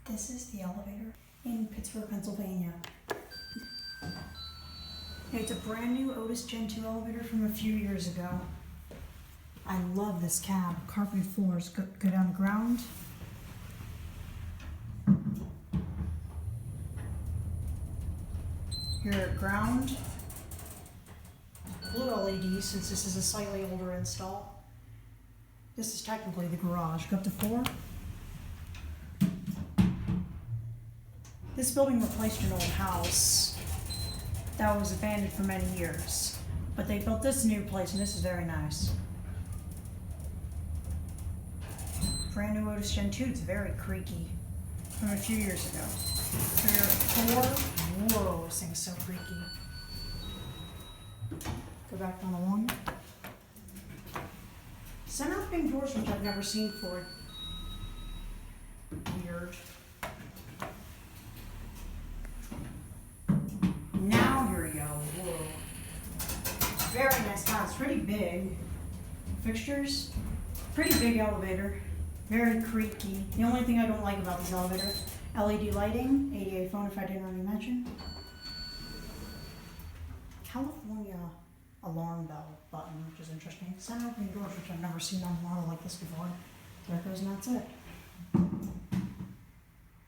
This is the elevator in Pittsburgh, Pennsylvania. It's a brand new Otis Gen2 elevator from a few years ago. I love this cab. Carpeted floors go down the ground. Here at ground. Blue LED since this is a slightly older install. This is technically the garage. Go up to 4. This building replaced an old house that was abandoned for many years. But they built this new place and this is very nice. Brand new Otis Gen2, it's very creaky from a few years ago. Here at 4, whoa, this thing's so creaky. Go back down to 1. Center opening doors, which I've never seen before. Weird. Now here we go. Whoa. Very nice house. Pretty big. Fixtures. Pretty big elevator. Very creaky. The only thing I don't like about this elevator, LED lighting, ADA phone if I didn't already mention. California alarm bell button, which is interesting. Center opening doors, which I've never seen on a model like this before. There it goes, and that's it.